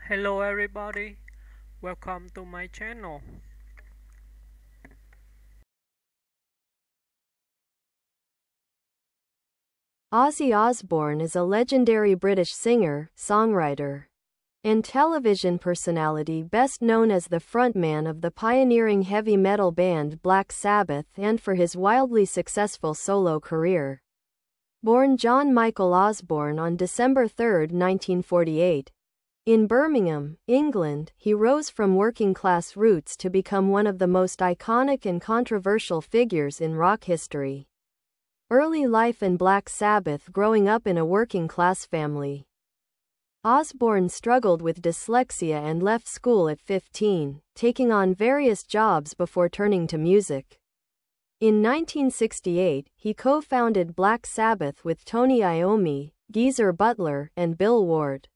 Hello everybody, welcome to my channel. Ozzy Osbourne is a legendary British singer, songwriter, and television personality best known as the frontman of the pioneering heavy metal band Black Sabbath and for his wildly successful solo career. Born John Michael Osbourne on December 3, 1948, in Birmingham, England, he rose from working-class roots to become one of the most iconic and controversial figures in rock history. Early life in Black Sabbath. Growing up in a working-class family, Osbourne struggled with dyslexia and left school at 15, taking on various jobs before turning to music. In 1968, he co-founded Black Sabbath with Tony Iommi, Butler, and Bill Ward.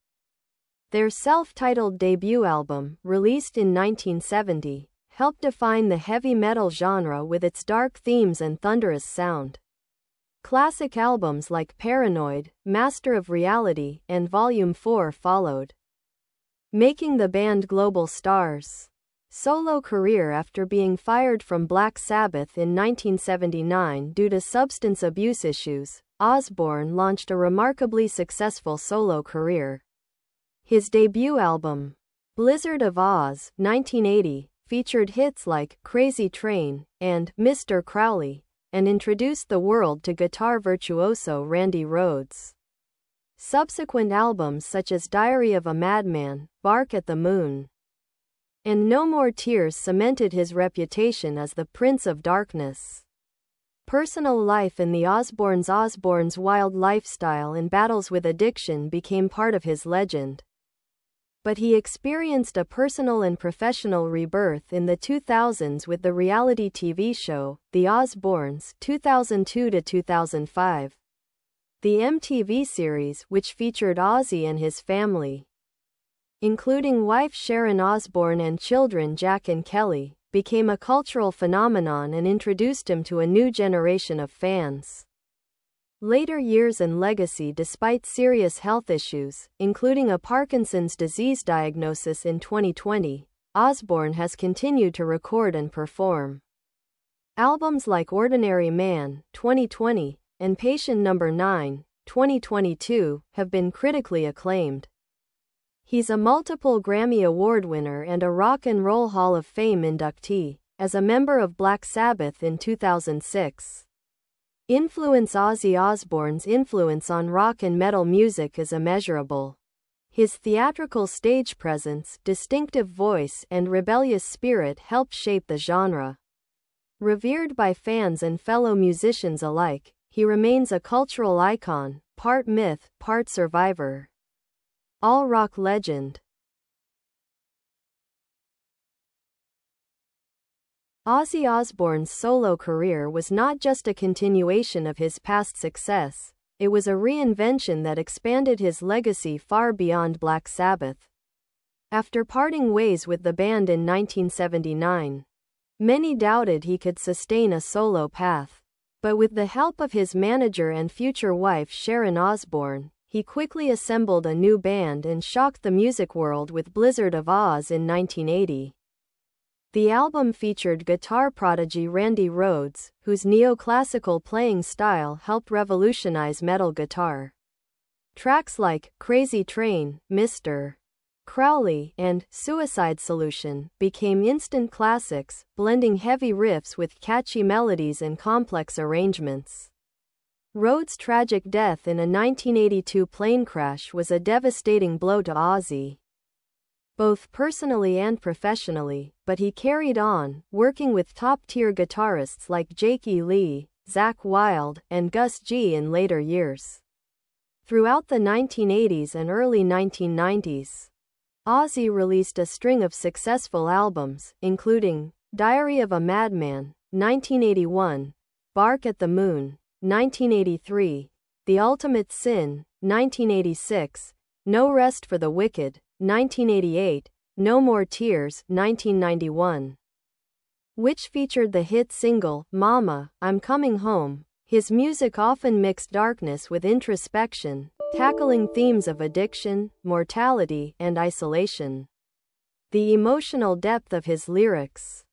Their self-titled debut album, released in 1970, helped define the heavy metal genre with its dark themes and thunderous sound. Classic albums like Paranoid, Master of Reality, and Volume 4 followed, making the band global stars. Solo career. After being fired from Black Sabbath in 1979 due to substance abuse issues, Osbourne launched a remarkably successful solo career. His debut album, Blizzard of Oz, 1980, featured hits like Crazy Train and Mr. Crowley, and introduced the world to guitar virtuoso Randy Rhoads. Subsequent albums such as Diary of a Madman, Bark at the Moon, and No More Tears cemented his reputation as the Prince of Darkness. Personal life in the Osbourne's wild lifestyle and battles with addiction became part of his legend. But he experienced a personal and professional rebirth in the 2000s with the reality TV show, The Osbournes, 2002 to 2005. The MTV series, which featured Ozzy and his family, including wife Sharon Osbourne and children Jack and Kelly, became a cultural phenomenon and introduced him to a new generation of fans. Later years and legacy. Despite serious health issues, including a Parkinson's disease diagnosis in 2020, Osbourne has continued to record and perform. Albums like Ordinary Man, 2020, and Patient Number 9, 2022, have been critically acclaimed. He's a multiple Grammy Award winner and a Rock and Roll Hall of Fame inductee, as a member of Black Sabbath in 2006. Ozzy Osbourne's influence on rock and metal music is immeasurable. His theatrical stage presence, distinctive voice, and rebellious spirit helped shape the genre. Revered by fans and fellow musicians alike, he remains a cultural icon, part myth, part survivor. All-rock legend. Ozzy Osbourne's solo career was not just a continuation of his past success, it was a reinvention that expanded his legacy far beyond Black Sabbath. After parting ways with the band in 1979, many doubted he could sustain a solo path. But with the help of his manager and future wife Sharon Osbourne, he quickly assembled a new band and shocked the music world with Blizzard of Oz in 1980. The album featured guitar prodigy Randy Rhoads, whose neoclassical playing style helped revolutionize metal guitar. Tracks like Crazy Train, Mr. Crowley, and Suicide Solution became instant classics, blending heavy riffs with catchy melodies and complex arrangements. Rhoads' tragic death in a 1982 plane crash was a devastating blow to Ozzy, both personally and professionally, but he carried on, working with top-tier guitarists like Jakey Lee, Zakk Wylde, and Gus G in later years. Throughout the 1980s and early 1990s, Ozzy released a string of successful albums, including Diary of a Madman, 1981, Bark at the Moon, 1983, The Ultimate Sin, 1986, No Rest for the Wicked, 1988, No More Tears, 1991, which featured the hit single, Mama, I'm Coming Home. His music often mixed darkness with introspection, tackling themes of addiction, mortality, and isolation. The emotional depth of his lyrics,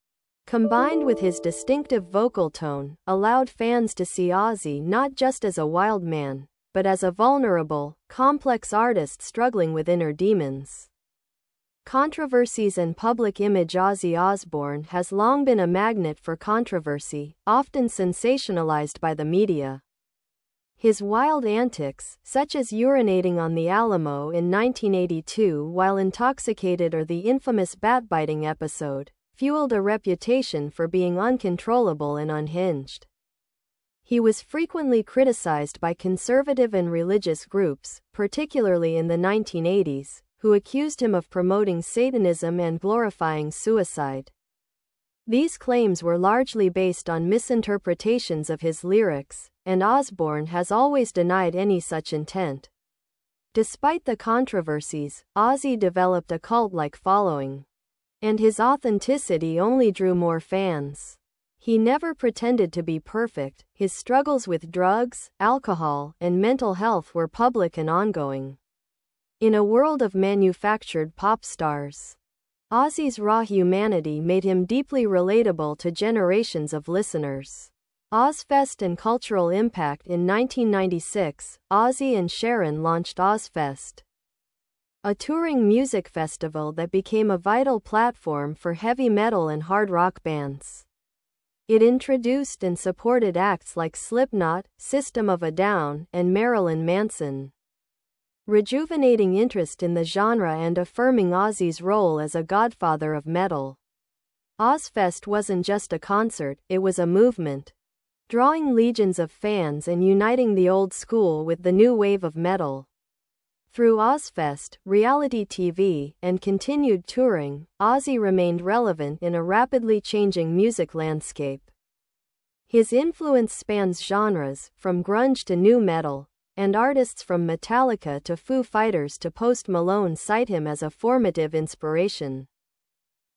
combined with his distinctive vocal tone, allowed fans to see Ozzy not just as a wild man, but as a vulnerable, complex artist struggling with inner demons. Controversies and public image. Ozzy Osbourne has long been a magnet for controversy, often sensationalized by the media. His wild antics, such as urinating on the Alamo in 1982 while intoxicated or the infamous bat-biting episode, fueled a reputation for being uncontrollable and unhinged. He was frequently criticized by conservative and religious groups, particularly in the 1980s, who accused him of promoting Satanism and glorifying suicide. These claims were largely based on misinterpretations of his lyrics, and Osbourne has always denied any such intent. Despite the controversies, Ozzy developed a cult-like following, and his authenticity only drew more fans. He never pretended to be perfect. His struggles with drugs, alcohol, and mental health were public and ongoing. In a world of manufactured pop stars, Ozzy's raw humanity made him deeply relatable to generations of listeners. Ozzfest and cultural impact. In 1996, Ozzy and Sharon launched Ozzfest, a touring music festival that became a vital platform for heavy metal and hard rock bands. It introduced and supported acts like Slipknot, System of a Down, and Marilyn Manson, rejuvenating interest in the genre and affirming Ozzy's role as a godfather of metal. Ozzfest wasn't just a concert, it was a movement, drawing legions of fans and uniting the old school with the new wave of metal. Through Ozzfest, reality TV, and continued touring, Ozzy remained relevant in a rapidly changing music landscape. His influence spans genres, from grunge to nu metal, and artists from Metallica to Foo Fighters to Post Malone cite him as a formative inspiration.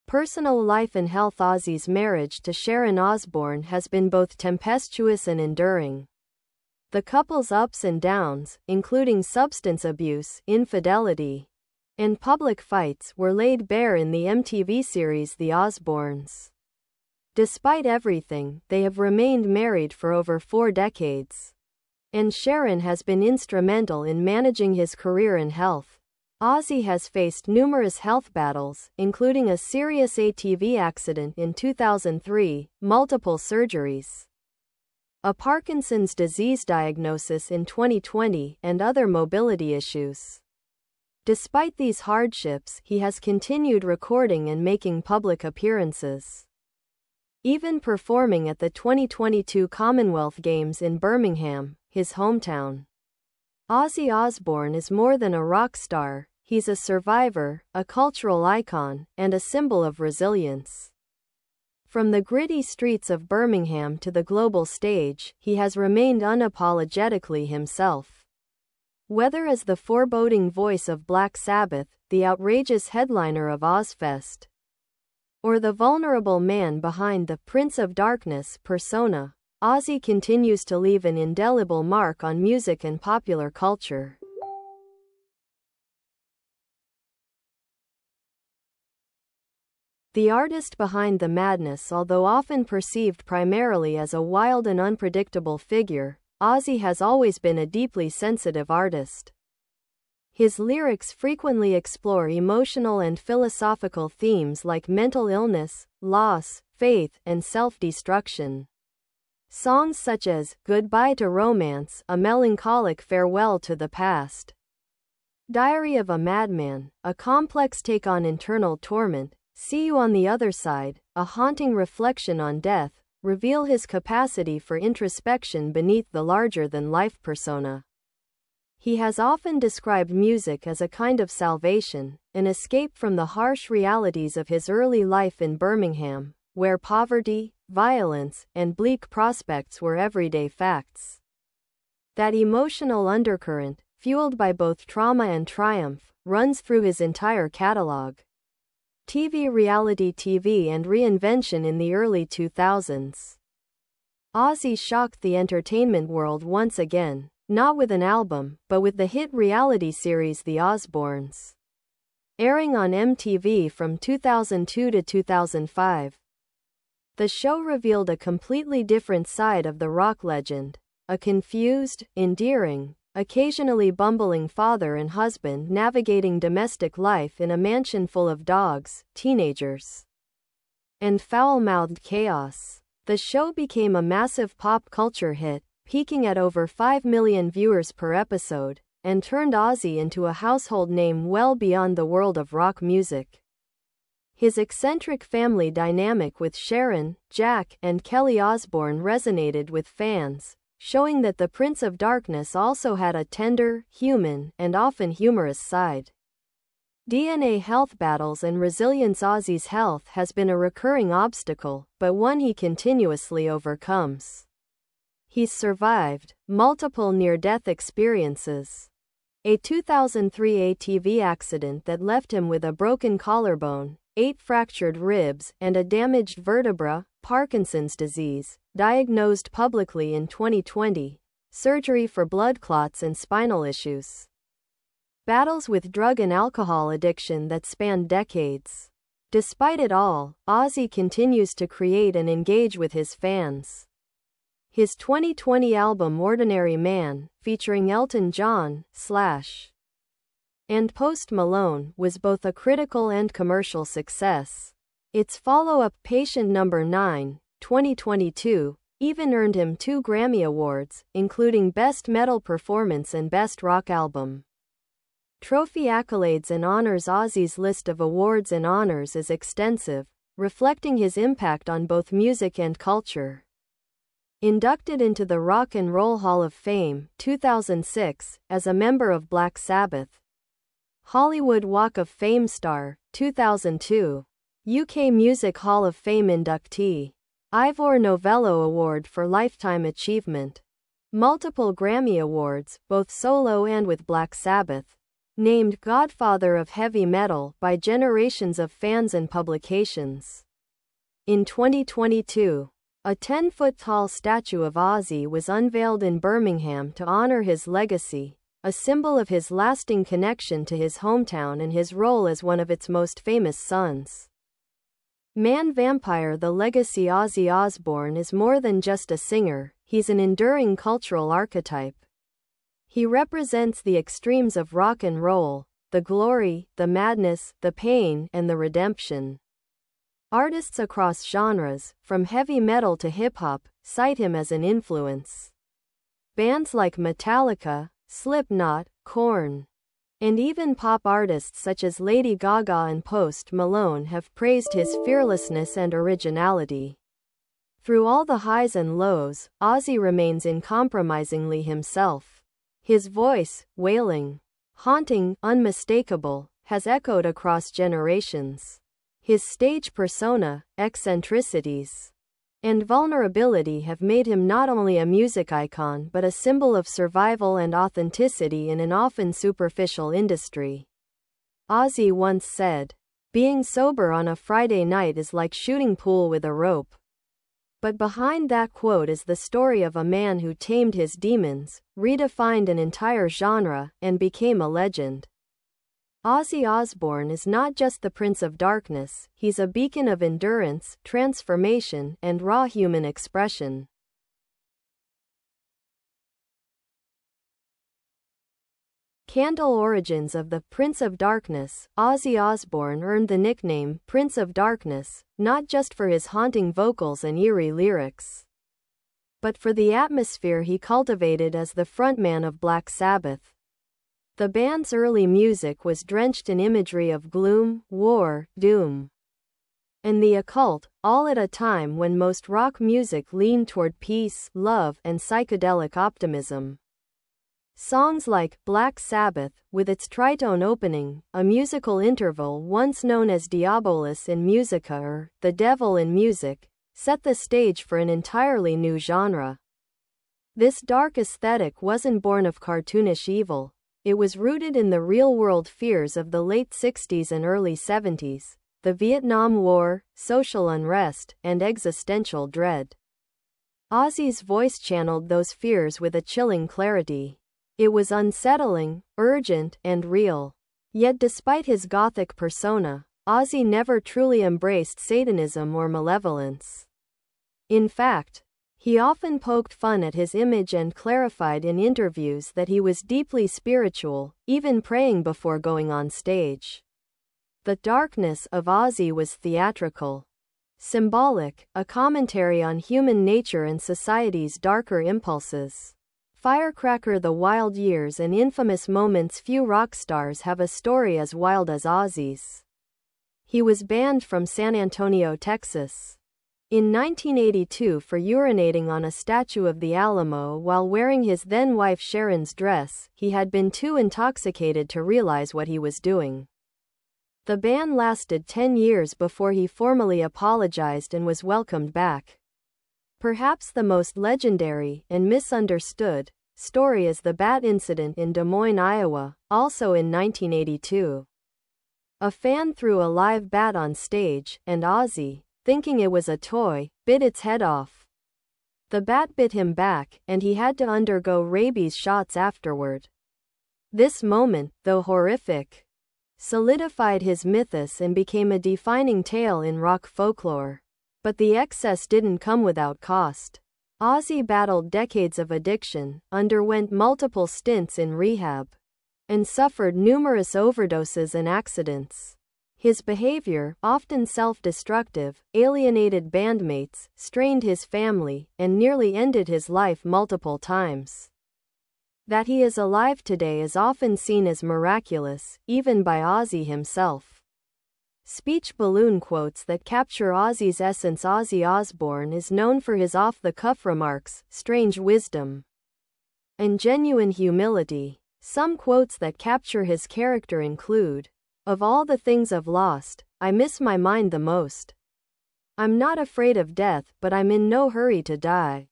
Personal life and health. Ozzy's marriage to Sharon Osbourne has been both tempestuous and enduring. The couple's ups and downs, including substance abuse, infidelity, and public fights, were laid bare in the MTV series The Osbournes. Despite everything, they have remained married for over 4 decades. And Sharon has been instrumental in managing his career and health. Ozzy has faced numerous health battles, including a serious ATV accident in 2003, multiple surgeries, a Parkinson's disease diagnosis in 2020, and other mobility issues. Despite these hardships, he has continued recording and making public appearances, even performing at the 2022 Commonwealth Games in Birmingham, his hometown. Ozzy Osbourne is more than a rock star, he's a survivor, a cultural icon, and a symbol of resilience. From the gritty streets of Birmingham to the global stage, he has remained unapologetically himself. Whether as the foreboding voice of Black Sabbath, the outrageous headliner of Ozzfest, or the vulnerable man behind the Prince of Darkness persona, Ozzy continues to leave an indelible mark on music and popular culture. The artist behind the madness. Although often perceived primarily as a wild and unpredictable figure, Ozzy has always been a deeply sensitive artist. His lyrics frequently explore emotional and philosophical themes like mental illness, loss, faith, and self-destruction. Songs such as Goodbye to Romance, a melancholic farewell to the past, Diary of a Madman, a complex take on internal torment, See You on the Other Side, a haunting reflection on death, reveal his capacity for introspection beneath the larger-than-life persona. He has often described music as a kind of salvation, an escape from the harsh realities of his early life in Birmingham, where poverty, violence, and bleak prospects were everyday facts. That emotional undercurrent, fueled by both trauma and triumph, runs through his entire catalog. Reality TV and reinvention. In the early 2000s, Ozzy shocked the entertainment world once again, not with an album, but with the hit reality series The Osbournes, airing on MTV from 2002 to 2005. The show revealed a completely different side of the rock legend, a confused, endearing, occasionally bumbling father and husband navigating domestic life in a mansion full of dogs, teenagers, and foul-mouthed chaos. The show became a massive pop culture hit, peaking at over 5 million viewers per episode, and turned Ozzy into a household name well beyond the world of rock music. His eccentric family dynamic with Sharon, Jack, and Kelly Osbourne resonated with fans, showing that the Prince of Darkness also had a tender, human, and often humorous side. DNA health battles and resilience. Ozzy's health has been a recurring obstacle, but one he continuously overcomes. He's survived multiple near-death experiences. A 2003 ATV accident that left him with a broken collarbone, 8 fractured ribs, and a damaged vertebra, Parkinson's disease, diagnosed publicly in 2020, surgery for blood clots and spinal issues. Battles with drug and alcohol addiction that spanned decades. Despite it all, Ozzy continues to create and engage with his fans. His 2020 album Ordinary Man, featuring Elton John, Slash, and Post Malone, was both a critical and commercial success. Its follow-up Patient Number 9, 2022, even earned him 2 Grammy Awards, including Best Metal Performance and Best Rock Album. Trophy accolades and honors. Ozzy's list of awards and honors is extensive, reflecting his impact on both music and culture. Inducted into the Rock and Roll Hall of Fame, 2006, as a member of Black Sabbath. Hollywood Walk of Fame star, 2002. UK Music Hall of Fame inductee. Ivor Novello Award for Lifetime Achievement. Multiple Grammy Awards, both solo and with Black Sabbath. Named Godfather of Heavy Metal by generations of fans and publications. In 2022, a 10-foot-tall statue of Ozzy was unveiled in Birmingham to honor his legacy, a symbol of his lasting connection to his hometown and his role as one of its most famous sons. Man-Vampire. The legacy. Ozzy Osbourne is more than just a singer, he's an enduring cultural archetype. He represents the extremes of rock and roll, the glory, the madness, the pain, and the redemption. Artists across genres, from heavy metal to hip-hop, cite him as an influence. Bands like Metallica, Slipknot, Korn, and even pop artists such as Lady Gaga and Post Malone have praised his fearlessness and originality. Through all the highs and lows, Ozzy remains uncompromisingly himself. His voice, wailing, haunting, unmistakable, has echoed across generations. His stage persona, eccentricities, and vulnerability have made him not only a music icon but a symbol of survival and authenticity in an often superficial industry. Ozzy once said, "Being sober on a Friday night is like shooting pool with a rope." But behind that quote is the story of a man who tamed his demons, redefined an entire genre, and became a legend. Ozzy Osbourne is not just the Prince of Darkness, he's a beacon of endurance, transformation, and raw human expression. Candle. Origins of the Prince of Darkness. Ozzy Osbourne earned the nickname Prince of Darkness, not just for his haunting vocals and eerie lyrics, but for the atmosphere he cultivated as the frontman of Black Sabbath. The band's early music was drenched in imagery of gloom, war, doom, and the occult, all at a time when most rock music leaned toward peace, love, and psychedelic optimism. Songs like Black Sabbath, with its tritone opening, a musical interval once known as Diabolus in Musica or The Devil in Music, set the stage for an entirely new genre. This dark aesthetic wasn't born of cartoonish evil. It was rooted in the real-world fears of the late 60s and early 70s, the Vietnam War, social unrest, and existential dread. Ozzy's voice channeled those fears with a chilling clarity. It was unsettling, urgent, and real. Yet despite his gothic persona, Ozzy never truly embraced Satanism or malevolence. In fact, he often poked fun at his image and clarified in interviews that he was deeply spiritual, even praying before going on stage. The darkness of Ozzy was theatrical, symbolic, a commentary on human nature and society's darker impulses. Firecracker: The Wild Years and Infamous Moments. Few rock stars have a story as wild as Ozzy's. He was banned from San Antonio, Texas, in 1982 for urinating on a statue of the Alamo while wearing his then-wife Sharon's dress. He had been too intoxicated to realize what he was doing. The ban lasted 10 years before he formally apologized and was welcomed back. Perhaps the most legendary and misunderstood story is the bat incident in Des Moines, Iowa, also in 1982. A fan threw a live bat on stage, and Ozzy, thinking it was a toy, bit its head off. The bat bit him back, and he had to undergo rabies shots afterward. This moment, though horrific, solidified his mythos and became a defining tale in rock folklore. But the excess didn't come without cost. Ozzy battled decades of addiction, underwent multiple stints in rehab, and suffered numerous overdoses and accidents. His behavior, often self-destructive, alienated bandmates, strained his family, and nearly ended his life multiple times. That he is alive today is often seen as miraculous, even by Ozzy himself. Speech balloon quotes that capture Ozzy's essence. Ozzy Osbourne is known for his off-the-cuff remarks, strange wisdom, and genuine humility. Some quotes that capture his character include, "Of all the things I've lost, I miss my mind the most. I'm not afraid of death, but I'm in no hurry to die.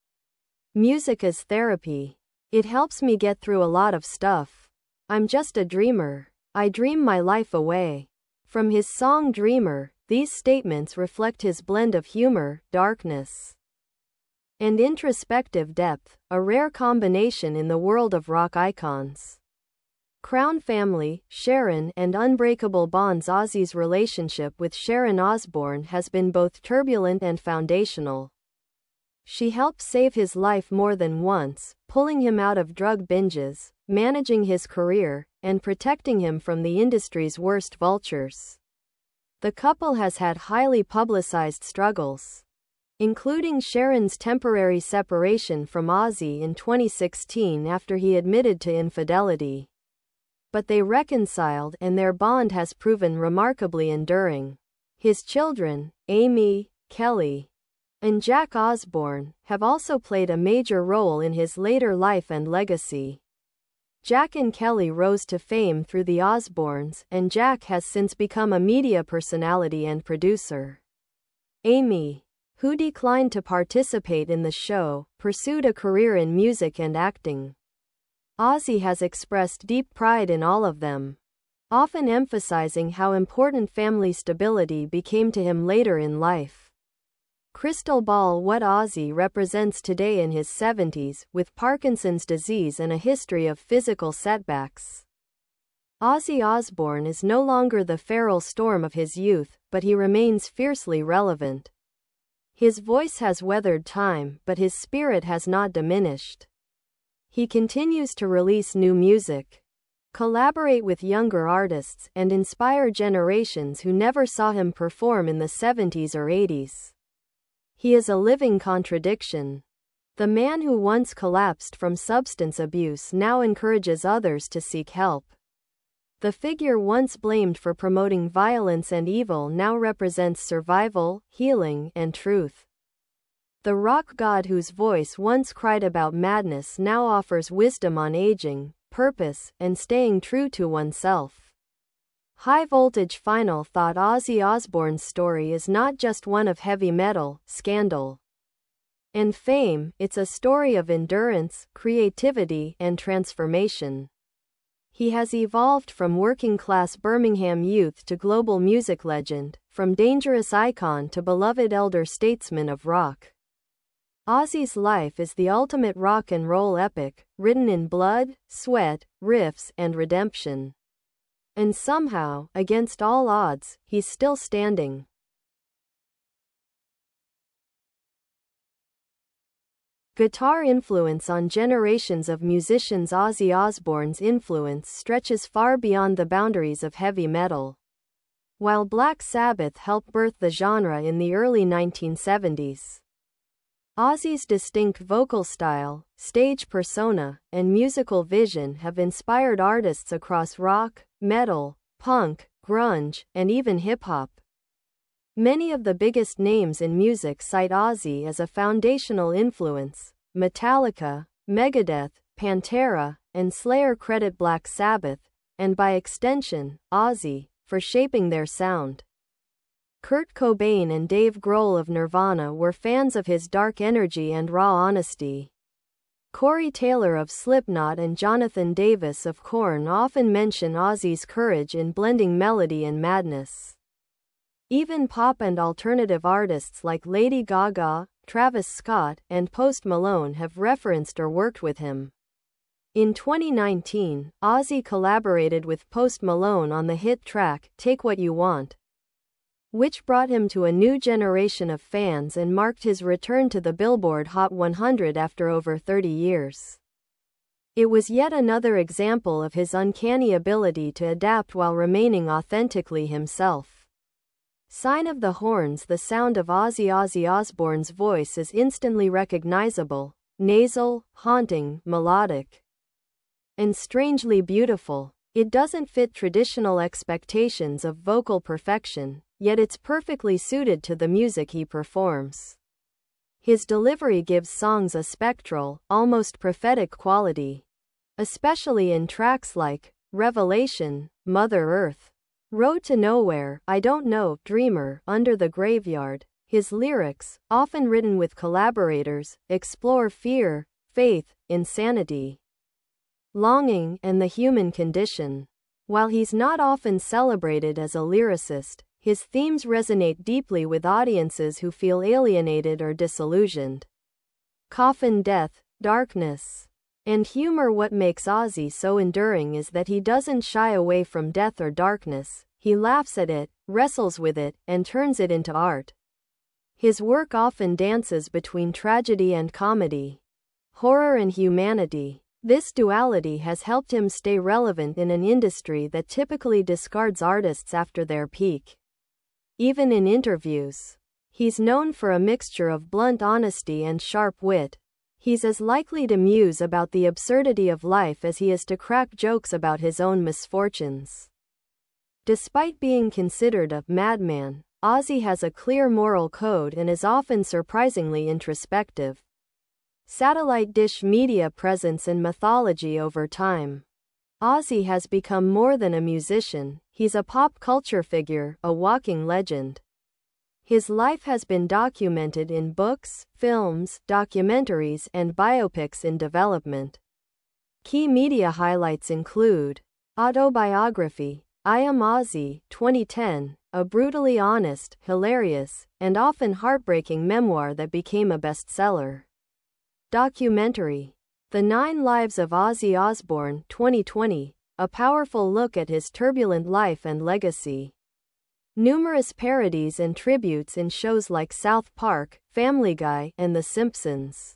Music is therapy. It helps me get through a lot of stuff. I'm just a dreamer. I dream my life away." From his song Dreamer, these statements reflect his blend of humor, darkness, and introspective depth, a rare combination in the world of rock icons. Crown family, Sharon, and unbreakable bonds. Ozzy's relationship with Sharon Osbourne has been both turbulent and foundational. She helped save his life more than once, pulling him out of drug binges, managing his career, and protecting him from the industry's worst vultures. The couple has had highly publicized struggles, including Sharon's temporary separation from Ozzy in 2016 after he admitted to infidelity. But they reconciled, and their bond has proven remarkably enduring. His children, Amy, Kelly, and Jack Osbourne, have also played a major role in his later life and legacy. Jack and Kelly rose to fame through the Osbournes, and Jack has since become a media personality and producer. Amy, who declined to participate in the show, pursued a career in music and acting. Ozzy has expressed deep pride in all of them, often emphasizing how important family stability became to him later in life. Crystal ball: what Ozzy represents today in his 70s, with Parkinson's disease and a history of physical setbacks. Ozzy Osbourne is no longer the feral storm of his youth, but he remains fiercely relevant. His voice has weathered time, but his spirit has not diminished. He continues to release new music, collaborate with younger artists, and inspire generations who never saw him perform in the 70s or 80s. He is a living contradiction. The man who once collapsed from substance abuse now encourages others to seek help. The figure once blamed for promoting violence and evil now represents survival, healing, and truth. The rock god whose voice once cried about madness now offers wisdom on aging, purpose, and staying true to oneself. High voltage final thought: Ozzy Osbourne's story is not just one of heavy metal, scandal, and fame, it's a story of endurance, creativity, and transformation. He has evolved from working-class Birmingham youth to global music legend, from dangerous icon to beloved elder statesman of rock. Ozzy's life is the ultimate rock and roll epic, written in blood, sweat, riffs, and redemption. And somehow, against all odds, he's still standing. Guitar influence on generations of musicians. Ozzy Osbourne's influence stretches far beyond the boundaries of heavy metal. While Black Sabbath helped birth the genre in the early 1970s, Ozzy's distinct vocal style, stage persona, and musical vision have inspired artists across rock, metal, punk, grunge, and even hip-hop. Many of the biggest names in music cite Ozzy as a foundational influence. Metallica, Megadeth, Pantera, and Slayer credit Black Sabbath, and by extension, Ozzy, for shaping their sound. Kurt Cobain and Dave Grohl of Nirvana were fans of his dark energy and raw honesty. Corey Taylor of Slipknot and Jonathan Davis of Korn often mention Ozzy's courage in blending melody and madness. Even pop and alternative artists like Lady Gaga, Travis Scott, and Post Malone have referenced or worked with him. In 2019, Ozzy collaborated with Post Malone on the hit track "Take What You Want," which brought him to a new generation of fans and marked his return to the Billboard Hot 100 after over 30 years. It was yet another example of his uncanny ability to adapt while remaining authentically himself. Sign of the Horns. The sound of Ozzy Osbourne's voice is instantly recognizable, nasal, haunting, melodic, and strangely beautiful. It doesn't fit traditional expectations of vocal perfection, yet it's perfectly suited to the music he performs. His delivery gives songs a spectral, almost prophetic quality, especially in tracks like Revelation, Mother Earth, Road to Nowhere, I Don't Know, Dreamer, Under the Graveyard. His lyrics, often written with collaborators, explore fear, faith, insanity, longing, and the human condition. While he's not often celebrated as a lyricist, his themes resonate deeply with audiences who feel alienated or disillusioned. Coffin death, darkness, and humor. What makes Ozzy so enduring is that he doesn't shy away from death or darkness. He laughs at it, wrestles with it, and turns it into art. His work often dances between tragedy and comedy, horror and humanity. This duality has helped him stay relevant in an industry that typically discards artists after their peak. Even in interviews, he's known for a mixture of blunt honesty and sharp wit. He's as likely to muse about the absurdity of life as he is to crack jokes about his own misfortunes. Despite being considered a madman, Ozzy has a clear moral code and is often surprisingly introspective. Satellite dish media presence and mythology. Over time, Ozzy has become more than a musician. He's a pop culture figure, a walking legend. His life has been documented in books, films, documentaries, and biopics in development. Key media highlights include autobiography, I Am Ozzy, 2010, a brutally honest, hilarious, and often heartbreaking memoir that became a bestseller. Documentary, The 9 Lives of Ozzy Osbourne, 2020, a powerful look at his turbulent life and legacy. Numerous parodies and tributes in shows like South Park, Family Guy, and The Simpsons.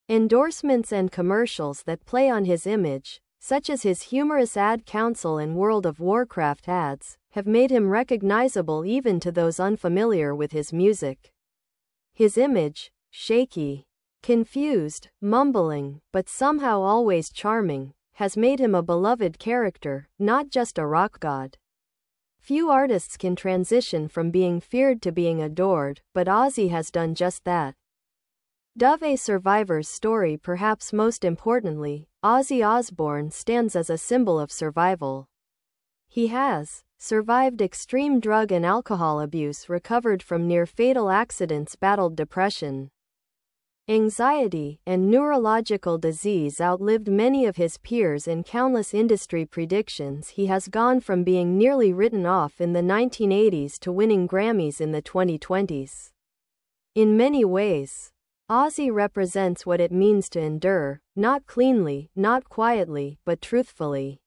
Endorsements and commercials that play on his image, such as his humorous ad council and World of Warcraft ads, have made him recognizable even to those unfamiliar with his music. His image, shaky, confused, mumbling, but somehow always charming, has made him a beloved character, not just a rock god. Few artists can transition from being feared to being adored, but Ozzy has done just that. A survivor's story. Perhaps most importantly, Ozzy Osbourne stands as a symbol of survival. He has survived extreme drug and alcohol abuse, recovered from near-fatal accidents, battled depression, anxiety, and neurological disease, outlived many of his peers in countless industry predictions. He has gone from being nearly written off in the 1980s to winning Grammys in the 2020s. In many ways, Ozzy represents what it means to endure, not cleanly, not quietly, but truthfully.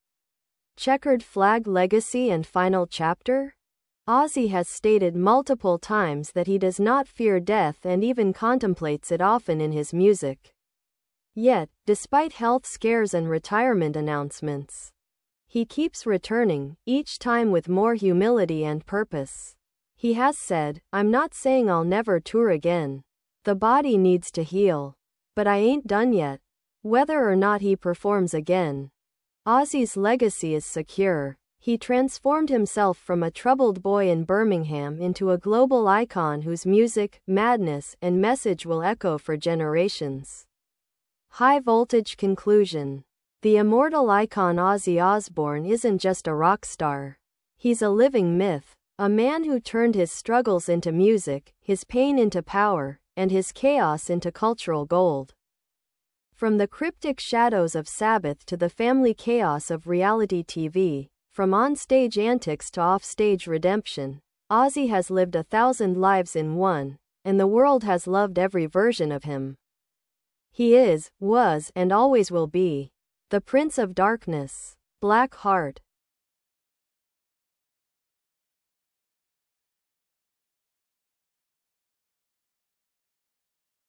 Checkered flag legacy and final chapter? Ozzy has stated multiple times that he does not fear death and even contemplates it often in his music. Yet, despite health scares and retirement announcements, he keeps returning, each time with more humility and purpose. He has said, "I'm not saying I'll never tour again. The body needs to heal. But I ain't done yet." Whether or not he performs again, Ozzy's legacy is secure. He transformed himself from a troubled boy in Birmingham into a global icon whose music, madness, and message will echo for generations. High voltage conclusion. The immortal icon Ozzy Osbourne isn't just a rock star. He's a living myth. A man who turned his struggles into music, his pain into power, and his chaos into cultural gold. From the cryptic shadows of Sabbath to the family chaos of reality TV, from on-stage antics to off-stage redemption, Ozzy has lived 1,000 lives in one, and the world has loved every version of him. He is, was, and always will be the Prince of Darkness. Black Heart.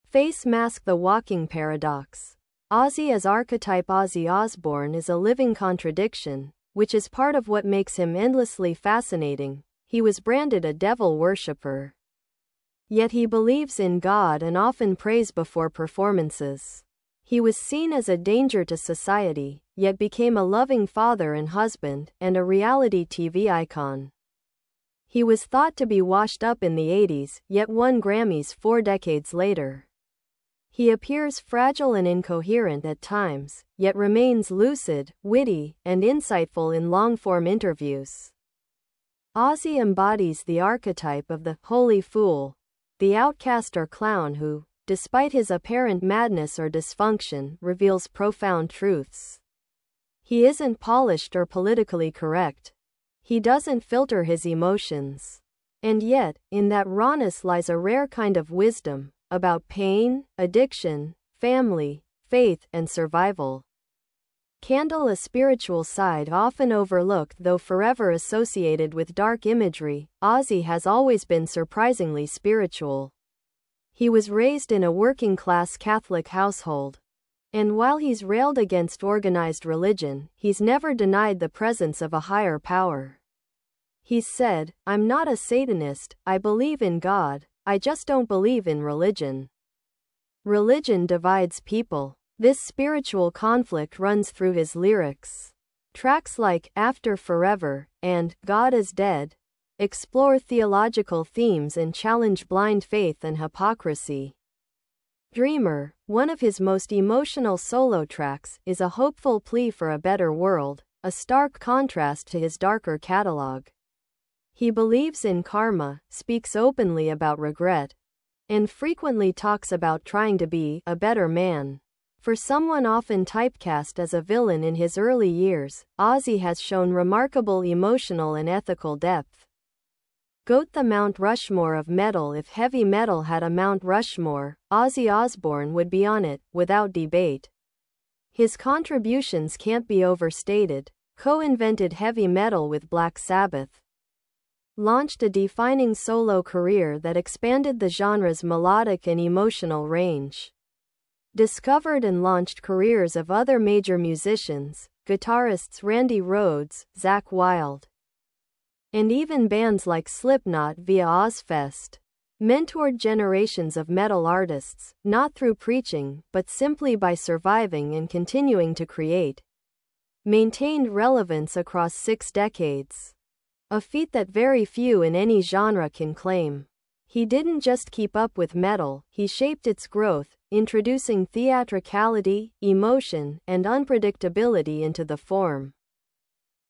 Face mask. The walking paradox. Ozzy as archetype. Ozzy Osbourne is a living contradiction, which is part of what makes him endlessly fascinating. He was branded a devil worshipper. Yet he believes in God and often prays before performances. He was seen as a danger to society, yet became a loving father and husband, and a reality TV icon. He was thought to be washed up in the 80s, yet won Grammys 4 decades later. He appears fragile and incoherent at times, yet remains lucid, witty, and insightful in long-form interviews. Ozzy embodies the archetype of the holy fool, the outcast or clown who, despite his apparent madness or dysfunction, reveals profound truths. He isn't polished or politically correct. He doesn't filter his emotions. And yet, in that rawness lies a rare kind of wisdom, about pain, addiction, family, faith, and survival. Candle. A spiritual side often overlooked though forever associated with dark imagery, Ozzy has always been surprisingly spiritual. He was raised in a working-class Catholic household. And while he's railed against organized religion, he's never denied the presence of a higher power. He's said, "I'm not a Satanist, I believe in God, I just don't believe in religion." Religion divides people. This spiritual conflict runs through his lyrics. Tracks like After Forever and God is Dead explore theological themes and challenge blind faith and hypocrisy. Dreamer, one of his most emotional solo tracks, is a hopeful plea for a better world, a stark contrast to his darker catalog. He believes in karma, speaks openly about regret, and frequently talks about trying to be a better man. For someone often typecast as a villain in his early years, Ozzy has shown remarkable emotional and ethical depth. GOAT. The Mount Rushmore of metal. If heavy metal had a Mount Rushmore, Ozzy Osbourne would be on it, without debate. His contributions can't be overstated. Co-invented heavy metal with Black Sabbath. Launched a defining solo career that expanded the genre's melodic and emotional range. Discovered and launched careers of other major musicians, guitarists Randy Rhoads, Zakk Wylde, and even bands like Slipknot via Ozzfest. Mentored generations of metal artists, not through preaching, but simply by surviving and continuing to create. Maintained relevance across 6 decades. A feat that very few in any genre can claim. He didn't just keep up with metal, he shaped its growth, introducing theatricality, emotion, and unpredictability into the form.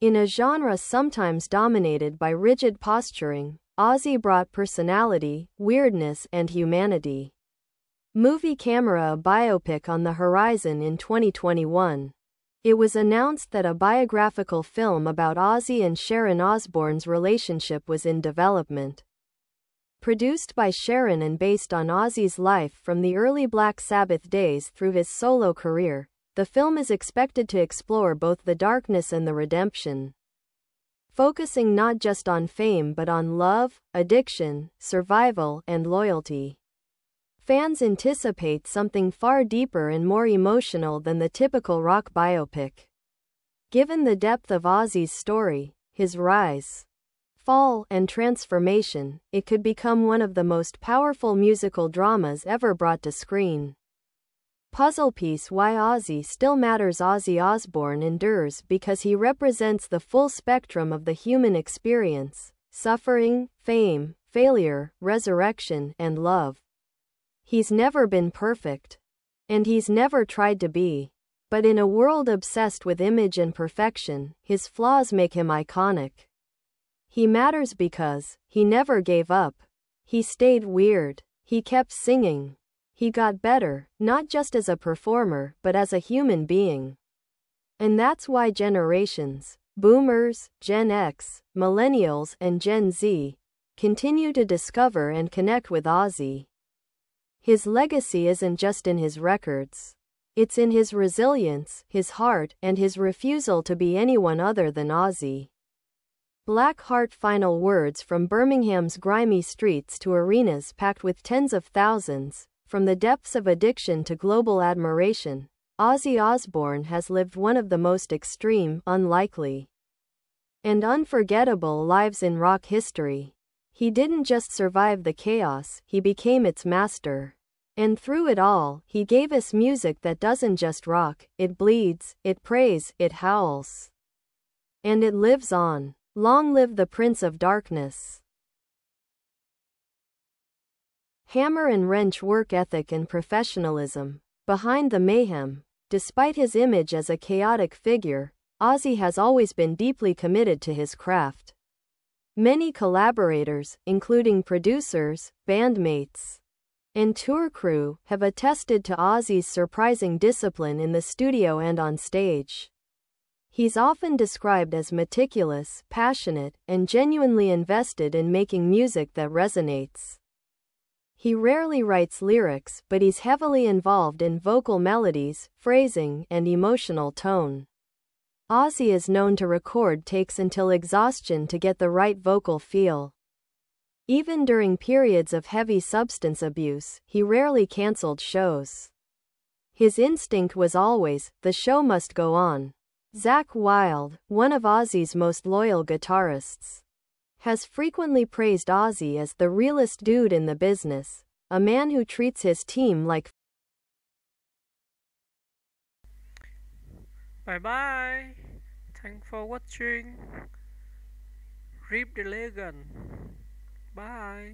In a genre sometimes dominated by rigid posturing, Ozzy brought personality, weirdness, and humanity. Movie camera. A biopic on the horizon in 2021. It was announced that a biographical film about Ozzy and Sharon Osbourne's relationship was in development. Produced by Sharon and based on Ozzy's life from the early Black Sabbath days through his solo career, the film is expected to explore both the darkness and the redemption, focusing not just on fame but on love, addiction, survival, and loyalty. Fans anticipate something far deeper and more emotional than the typical rock biopic. Given the depth of Ozzy's story, his rise, fall, and transformation, it could become one of the most powerful musical dramas ever brought to screen. Puzzle piece: why Ozzy still matters. Ozzy Osbourne endures because he represents the full spectrum of the human experience: suffering, fame, failure, resurrection, and love. He's never been perfect. And he's never tried to be. But in a world obsessed with image and perfection, his flaws make him iconic. He matters because he never gave up. He stayed weird. He kept singing. He got better, not just as a performer, but as a human being. And that's why generations, Boomers, Gen X, Millennials, and Gen Z, continue to discover and connect with Ozzy. His legacy isn't just in his records. It's in his resilience, his heart, and his refusal to be anyone other than Ozzy. Black Heart. Final words from Birmingham's grimy streets to arenas packed with tens of thousands. From the depths of addiction to global admiration, Ozzy Osbourne has lived one of the most extreme, unlikely, and unforgettable lives in rock history. He didn't just survive the chaos, he became its master. And through it all, he gave us music that doesn't just rock, it bleeds, it prays, it howls. And it lives on. Long live the Prince of Darkness. Hammer and wrench work ethic and professionalism. Behind the mayhem, despite his image as a chaotic figure, Ozzy has always been deeply committed to his craft. Many collaborators, including producers, bandmates, and tour crew, have attested to Ozzy's surprising discipline in the studio and on stage. He's often described as meticulous, passionate, and genuinely invested in making music that resonates. He rarely writes lyrics, but he's heavily involved in vocal melodies, phrasing, and emotional tone. Ozzy is known to record takes until exhaustion to get the right vocal feel. Even during periods of heavy substance abuse, he rarely canceled shows. His instinct was always, the show must go on. Zakk Wylde, one of Ozzy's most loyal guitarists, has frequently praised Ozzy as the realest dude in the business, a man who treats his team like. Bye bye. Thanks for watching. Rip the Legend. Bye.